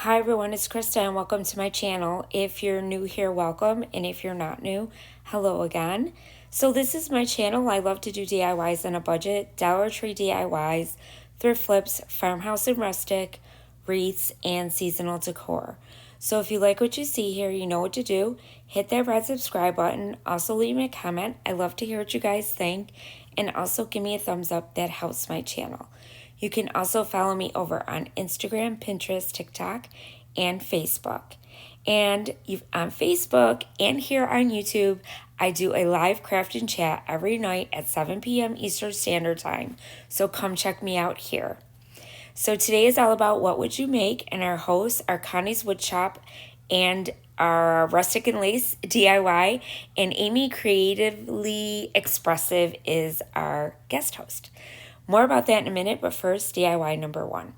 Hi everyone, it's Krista and welcome to my channel. If you're new here, welcome, and if you're not new, hello again. So this is my channel. I love to do DIYs on a budget, Dollar Tree DIYs, thrift flips, farmhouse and rustic, wreaths, and seasonal decor. So if you like what you see here, you know what to do. Hit that red subscribe button. Also leave me a comment. I love to hear what you guys think, and also give me a thumbs up. That helps my channel. You can also follow me over on Instagram, Pinterest, TikTok, and Facebook. And on Facebook and here on YouTube, I do a live craft and chat every night at 7 p.m. Eastern Standard Time. So come check me out here. So today is all about what would you make, and our hosts are Connie's Woodshop and our Rustic and Lace DIY, and Amy Creatively Expressive is our guest host. More about that in a minute, but first, DIY number one.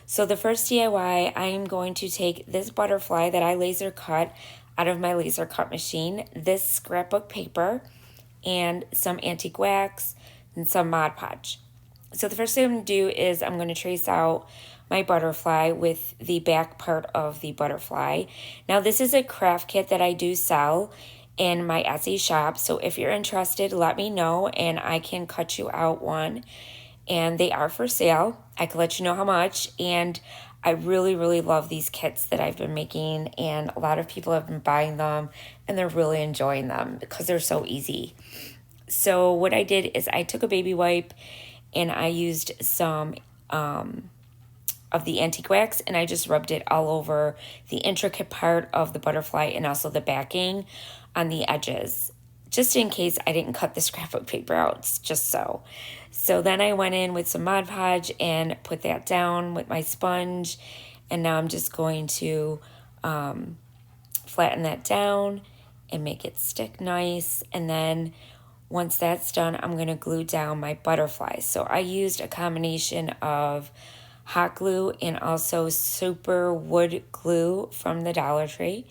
So the first DIY, I am going to take this butterfly that I laser cut out of my laser cut machine, this scrapbook paper, and some antique wax, and some Mod Podge. So the first thing I'm going to do is I'm going to trace out my butterfly with the back part of the butterfly. Now this is a craft kit that I do sell in my Etsy shop. So if you're interested, let me know and I can cut you out one. And they are for sale. I can let you know how much. And I really, really love these kits that I've been making. And a lot of people have been buying them and they're really enjoying them because they're so easy. So what I did is I took a baby wipe and I used some of the antique wax and I just rubbed it all over the intricate part of the butterfly and also the backing on the edges, just in case I didn't cut the scrapbook paper out, just so. So then I went in with some Mod Podge and put that down with my sponge, and now I'm just going to flatten that down and make it stick nice. And then once that's done, I'm going to glue down my butterfly. So I used a combination of hot glue and also super wood glue from the Dollar Tree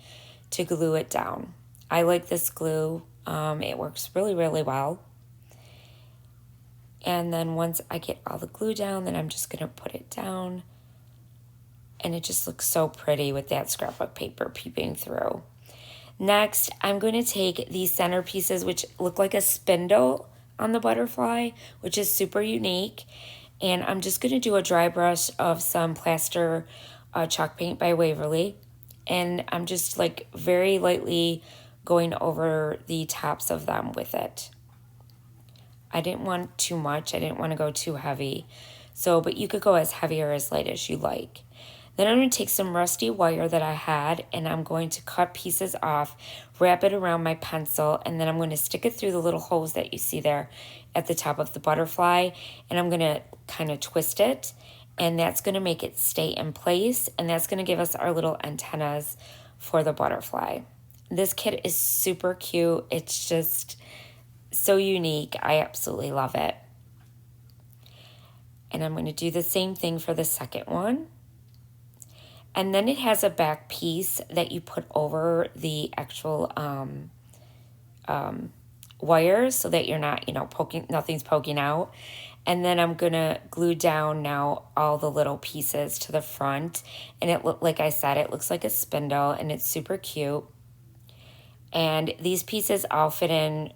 to glue it down. I like this glue. It works really, really well. And then once I get all the glue down, then I'm just going to put it down. And it just looks so pretty with that scrapbook paper peeping through. Next, I'm going to take these center pieces, which look like a spindle on the butterfly, which is super unique. And I'm just going to do a dry brush of some plaster chalk paint by Waverly. And I'm just like very lightly going over the tops of them with it. I didn't want too much. I didn't want to go too heavy. So, but you could go as heavy or as light as you like. Then I'm going to take some rusty wire that I had and I'm going to cut pieces off, wrap it around my pencil, and then I'm going to stick it through the little holes that you see there at the top of the butterfly. And I'm going to kind of twist it, and that's going to make it stay in place, and that's going to give us our little antennas for the butterfly. This kit is super cute. It's just so unique. I absolutely love it. And I'm going to do the same thing for the second one. And then it has a back piece that you put over the actual wires so that you're not, nothing's poking out. And then I'm going to glue down now all the little pieces to the front. And it like I said, it looks like a spindle and it's super cute. And these pieces all fit in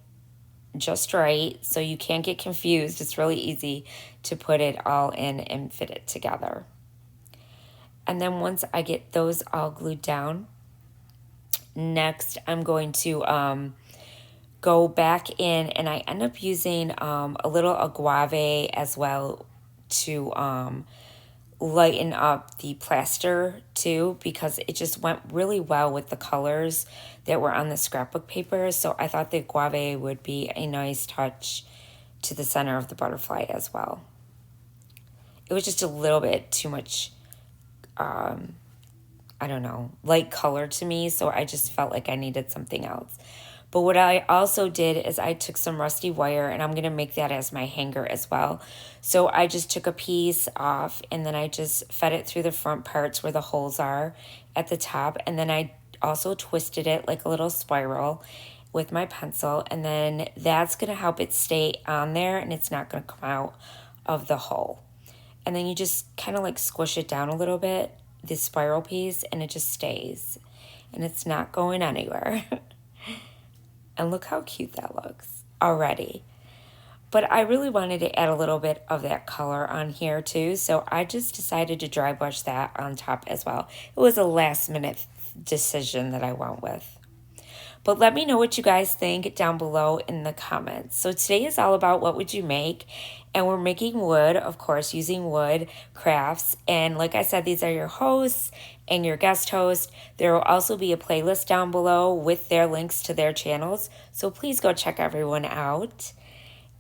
just right, so you can't get confused. It's really easy to put it all in and fit it together. And then once I get those all glued down, next I'm going to go back in, and I end up using a little agave as well to lighten up the plaster too, because it just went really well with the colors that were on the scrapbook paper. So I thought the agave would be a nice touch to the center of the butterfly as well. It was just a little bit too much, light color to me, so I just felt like I needed something else. But what I also did is I took some rusty wire, and I'm going to make that as my hanger as well. So I just took a piece off, and then I just fed it through the front parts where the holes are at the top. And then I also twisted it like a little spiral with my pencil. And then that's going to help it stay on there, and it's not going to come out of the hole. And then you just kind of like squish it down a little bit this spiral piece and it just stays. And it's not going anywhere. And look how cute that looks already. But I really wanted to add a little bit of that color on here too. So I just decided to dry brush that on top as well. It was a last minute decision that I went with. But let me know what you guys think down below in the comments. So today is all about what would you make. And we're making wood, of course, using wood crafts. And like I said, these are your hosts and your guest host. There will also be a playlist down below with their links to their channels. So please go check everyone out.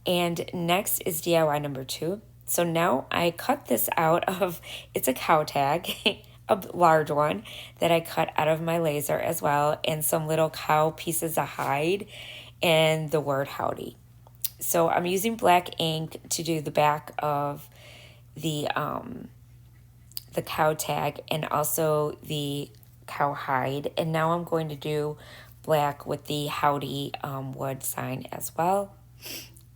And next is DIY number 2. So now I cut this out of, it's a cow tag, a large one that I cut out of my laser as well, and some little cow pieces of hide and the word howdy. So I'm using black ink to do the back of the cow tag and also the cow hide. And now I'm going to do black with the howdy wood sign as well.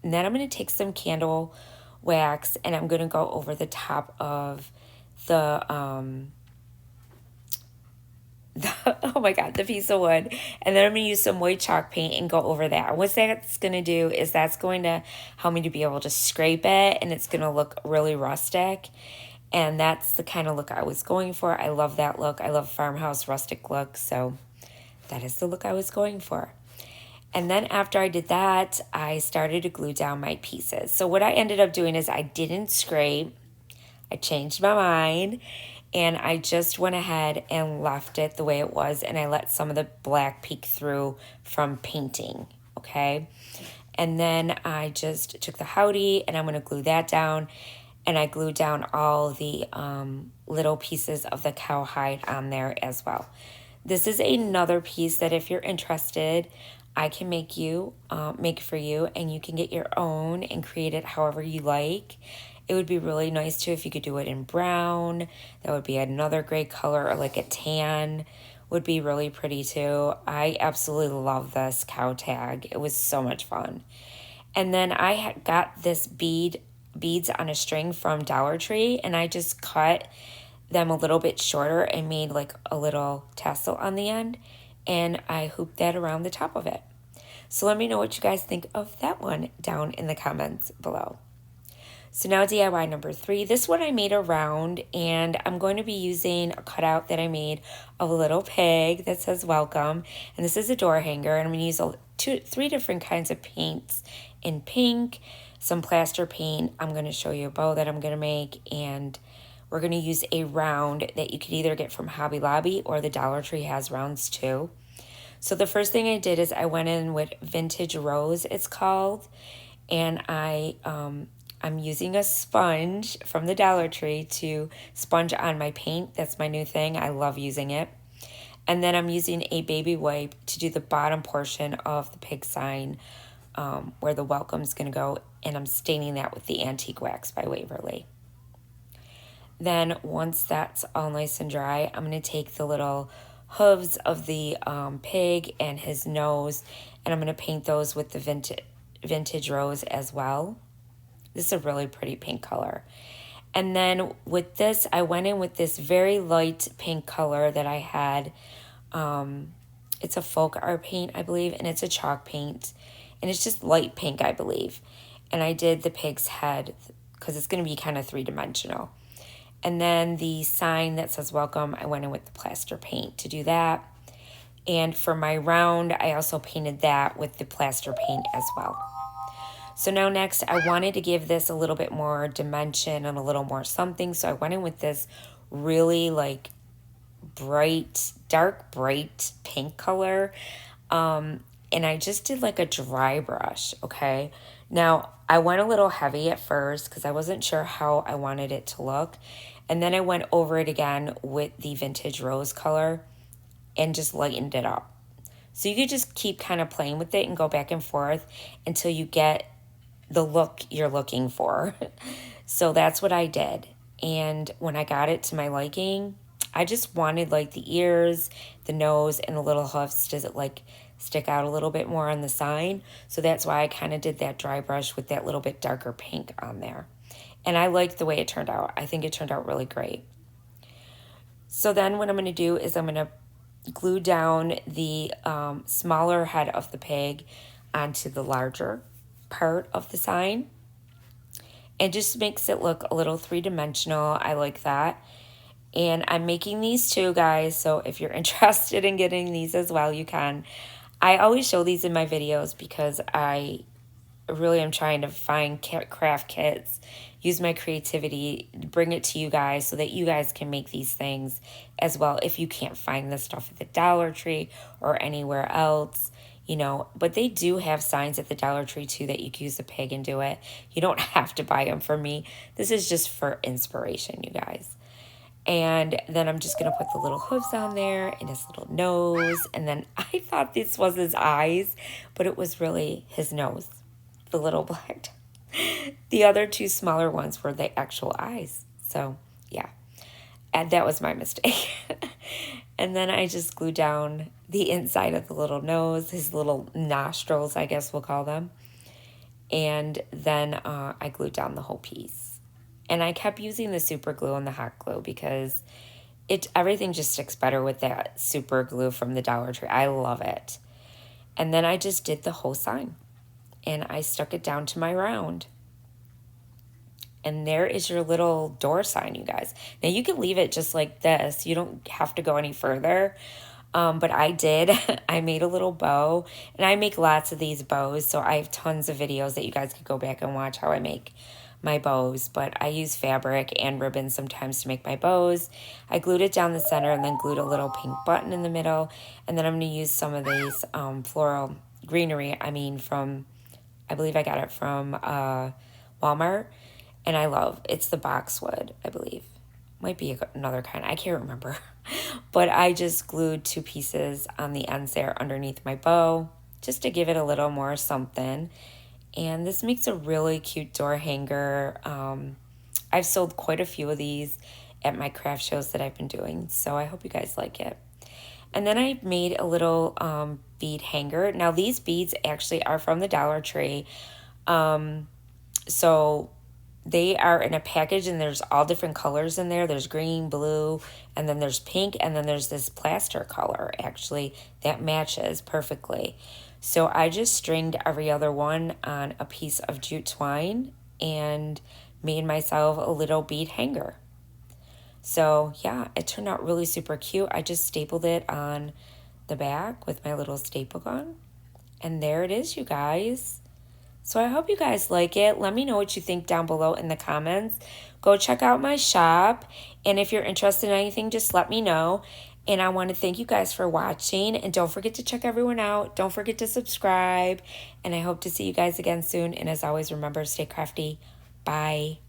And then I'm going to take some candle wax and I'm going to go over the top of the oh my god, the piece of wood. And then I'm going to use some white chalk paint and go over that. And what that's going to do is that's going to help me to be able to scrape it, and it's going to look really rustic. And that's the kind of look I was going for. I love that look. I love farmhouse rustic look, so that is the look I was going for. And then after I did that, I started to glue down my pieces. So what I ended up doing is I didn't scrape. I changed my mind. And I just went ahead and left it the way it was. And I let some of the black peek through from painting. Okay. And then I just took the howdy and I'm going to glue that down. And I glued down all the little pieces of the cowhide on there as well. This is another piece that if you're interested, I can make for you, and you can get your own and create it however you like. It would be really nice too if you could do it in brown. That would be another great color, or like a tan would be really pretty too. I absolutely love this cow tag. It was so much fun. And then I got this beads on a string from Dollar Tree, and I just cut them a little bit shorter and made like a little tassel on the end, and I hooped that around the top of it. So let me know what you guys think of that one down in the comments below. So now DIY number 3. This one I made a round, and I'm going to be using a cutout that I made of a little pig that says welcome. And this is a door hanger, and I'm going to use 3 different kinds of paints in pink, some plaster paint. I'm going to show you a bow that I'm going to make, and we're going to use a round that you could either get from Hobby Lobby or the Dollar Tree has rounds too. So the first thing I did is I went in with Vintage Rose, it's called, and I'm using a sponge from the Dollar Tree to sponge on my paint. That's my new thing. I love using it. And then I'm using a baby wipe to do the bottom portion of the pig sign where the welcome's going to go, and I'm staining that with the Antique Wax by Waverly. Then once that's all nice and dry, I'm going to take the little hooves of the pig and his nose, and I'm going to paint those with the vintage rose as well. This is a really pretty pink color. And then with this, I went in with this very light pink color that I had. It's a folk art paint, I believe, and it's a chalk paint. And it's just light pink, I believe. And I did the pig's head because it's going to be kind of 3-dimensional. And then the sign that says welcome, I went in with the plaster paint to do that. And for my round, I also painted that with the plaster paint as well. So now next, I wanted to give this a little bit more dimension and a little more something. So I went in with this really like bright, dark, bright pink color. And I just did like a dry brush, okay? Now, I went a little heavy at first because I wasn't sure how I wanted it to look. And then I went over it again with the vintage rose color and just lightened it up. So you could just keep kind of playing with it and go back and forth until you get the look you're looking for. So that's what I did. And when I got it to my liking, I just wanted like the ears, the nose, and the little hoofs to like stick out a little bit more on the sign. So that's why I kind of did that dry brush with that little bit darker pink on there. And I liked the way it turned out. I think it turned out really great. So then what I'm going to do is I'm going to glue down the smaller head of the pig onto the larger part of the sign. It just makes it look a little three-dimensional. I like that. And I'm making these too, guys, so if you're interested in getting these as well, you can. I always show these in my videos because I really am trying to find craft kits, use my creativity, bring it to you guys so that you guys can make these things as well if you can't find this stuff at the Dollar Tree or anywhere else, you know. But they do have signs at the Dollar Tree too that you can use a pig and do it. You don't have to buy them from me. This is just for inspiration, you guys. And then I'm just going to put the little hooves on there and his little nose. And then I thought this was his eyes, but it was really his nose, the little black. The other two smaller ones were the actual eyes. So, yeah. And that was my mistake. And then I just glued down the inside of the little nose, his little nostrils, I guess we'll call them. And then I glued down the whole piece. And I kept using the super glue and the hot glue because everything just sticks better with that super glue from the Dollar Tree. I love it. And then I just did the whole sign. And I stuck it down to my round. And there is your little door sign, you guys. Now you can leave it just like this. You don't have to go any further. But I did. I made a little bow. And I make lots of these bows. So I have tons of videos that you guys could go back and watch how I make my bows. But I use fabric and ribbon sometimes to make my bows. I glued it down the center and then glued a little pink button in the middle. And then I'm going to use some of these floral greenery. I believe I got it from Walmart. And it's the boxwood, I believe. Might be another kind. I can't remember. But I just glued 2 pieces on the ends there underneath my bow just to give it a little more something. And this makes a really cute door hanger. I've sold quite a few of these at my craft shows that I've been doing. So I hope you guys like it. And then I made a little bead hanger. Now these beads actually are from the Dollar Tree. So they are in a package and there's all different colors in there. There's green, blue, and then there's pink, and then there's this plaster color actually that matches perfectly. So I just stringed every other one on a piece of jute twine and made myself a little bead hanger. So yeah, it turned out really super cute. I just stapled it on the back with my little staple gun. And there it is, you guys. So I hope you guys like it. Let me know what you think down below in the comments. Go check out my shop. And if you're interested in anything, just let me know. And I want to thank you guys for watching. And don't forget to check everyone out. Don't forget to subscribe. And I hope to see you guys again soon. And as always, remember, stay crafty. Bye.